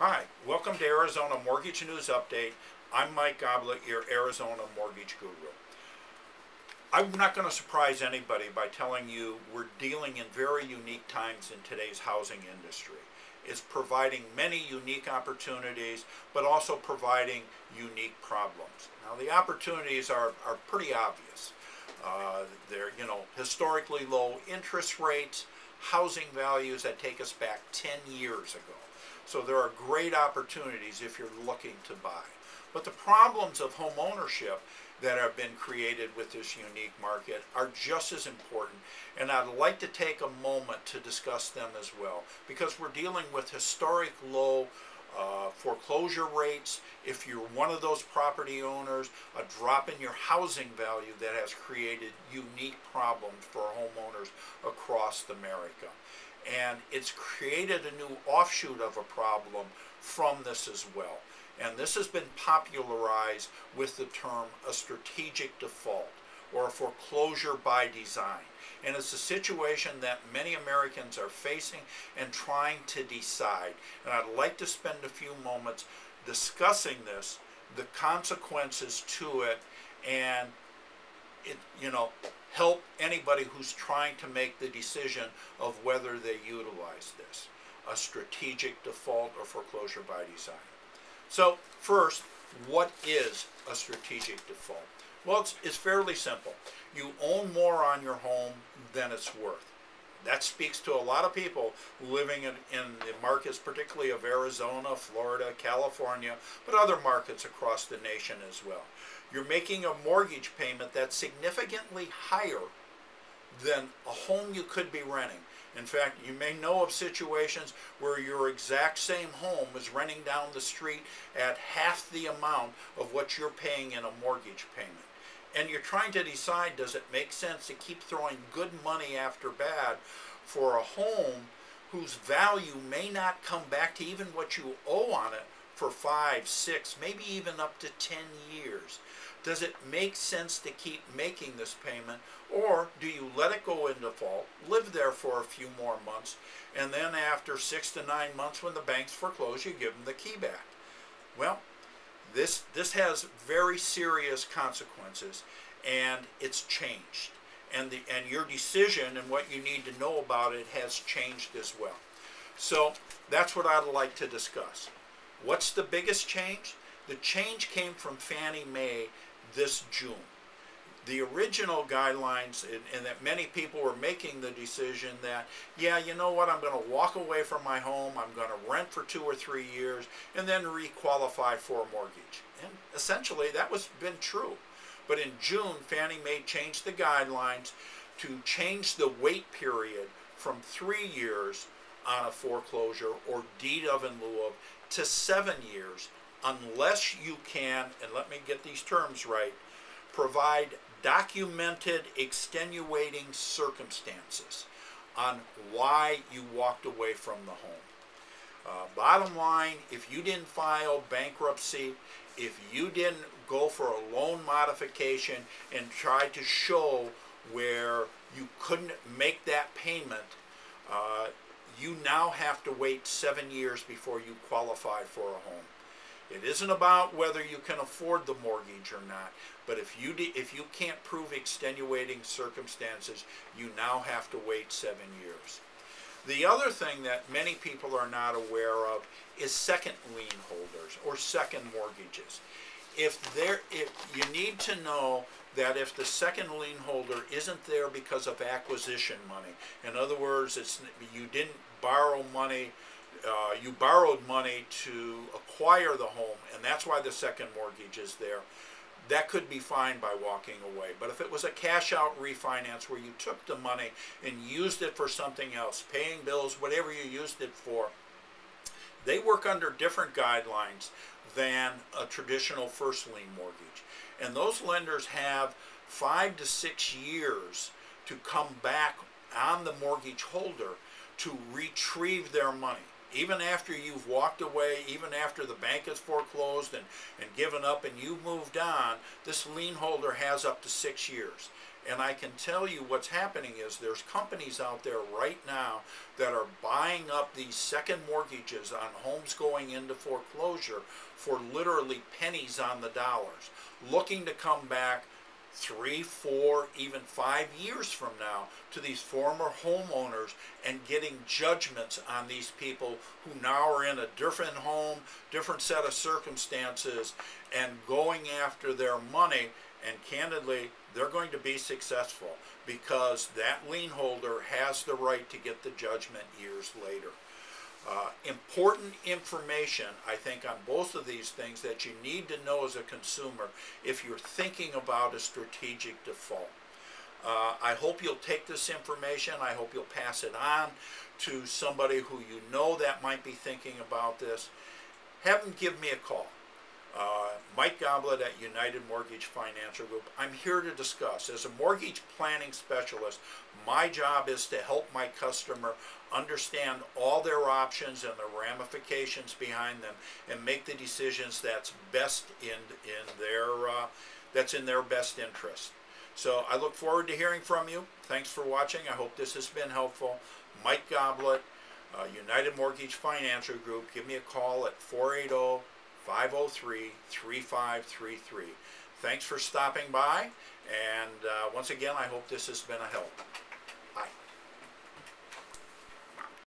Hi, welcome to Arizona Mortgage News Update. I'm Mike Goblet, your Arizona Mortgage Guru. I'm not going to surprise anybody by telling you we're dealing in very unique times in today's housing industry. It's providing many unique opportunities, but also providing unique problems. Now, the opportunities are pretty obvious. They're, historically low interest rates, housing values that take us back 10 years ago. So there are great opportunities if you're looking to buy. But the problems of home ownership that have been created with this unique market are just as important, and I'd like to take a moment to discuss them as well, because we're dealing with historic low foreclosure rates. If you're one of those property owners, a drop in your housing value that has created unique problems for homeowners across America. And it's created a new offshoot of a problem from this as well. And this has been popularized with the term a strategic default or a foreclosure by design. And it's a situation that many Americans are facing and trying to decide. And I'd like to spend a few moments discussing this, the consequences to it, and help anybody who's trying to make the decision of whether they utilize this, a strategic default or foreclosure by design. So first, what is a strategic default? Well, it's fairly simple. You own more on your home than it's worth. That speaks to a lot of people living in the markets, particularly of Arizona, Florida, California, but other markets across the nation as well. You're making a mortgage payment that's significantly higher than a home you could be renting. In fact, you may know of situations where your exact same home is renting down the street at half the amount of what you're paying in a mortgage payment. And you're trying to decide, does it make sense to keep throwing good money after bad for a home whose value may not come back to even what you owe on it for 5, 6, maybe even up to 10 years? Does it make sense to keep making this payment, or do you let it go in default, live there for a few more months, and then after 6 to 9 months when the banks foreclose, you give them the key back? Well, this has very serious consequences, and it's changed. And your decision and what you need to know about it has changed as well. So that's what I'd like to discuss. What's the biggest change? The change came from Fannie Mae this June. The original guidelines, and that many people were making the decision that, yeah, you know what, I'm going to walk away from my home, I'm going to rent for 2 or 3 years, and then requalify for a mortgage. And essentially, that was been true. But in June, Fannie Mae changed the guidelines to change the wait period from 3 years on a foreclosure or deed of in lieu of to 7 years, unless you can, and let me get these terms right, provide documented extenuating circumstances on why you walked away from the home. Bottom line, if you didn't file bankruptcy, if you didn't go for a loan modification and try to show where you couldn't make that payment, you now have to wait 7 years before you qualify for a home. It isn't about whether you can afford the mortgage or not, but if you can't prove extenuating circumstances, you now have to wait 7 years. The other thing that many people are not aware of is second lien holders or second mortgages. You need to know that if the second lien holder isn't there because of acquisition money, in other words, you didn't borrow money, you borrowed money to acquire the home, and that's why the second mortgage is there, that could be fine by walking away. But if it was a cash out refinance where you took the money and used it for something else, paying bills, whatever you used it for, they work under different guidelines than a traditional first lien mortgage. And those lenders have 5 to 6 years to come back on the mortgage holder to retrieve their money. Even after you've walked away, even after the bank has foreclosed and given up and you've moved on, this lien holder has up to 6 years. And I can tell you what's happening is there's companies out there right now that are buying up these second mortgages on homes going into foreclosure for literally pennies on the dollars, looking to come back 3, 4, even 5 years from now to these former homeowners and getting judgments on these people who now are in a different home, different set of circumstances, and going after their money. And candidly, they're going to be successful because that lien holder has the right to get the judgment years later. Important information, I think, on both of these things that you need to know as a consumer if you're thinking about a strategic default. I hope you'll take this information. I hope you'll pass it on to somebody who you know that might be thinking about this. Have them give me a call. Mike Goblet at United Mortgage Financial Group. I'm here to discuss. As a mortgage planning specialist, my job is to help my customer understand all their options and the ramifications behind them and make the decisions that's best that's in their best interest. So I look forward to hearing from you. Thanks for watching. I hope this has been helpful. Mike Goblet, United Mortgage Financial Group. Give me a call at 480-503-3533. Thanks for stopping by, and once again, I hope this has been a help.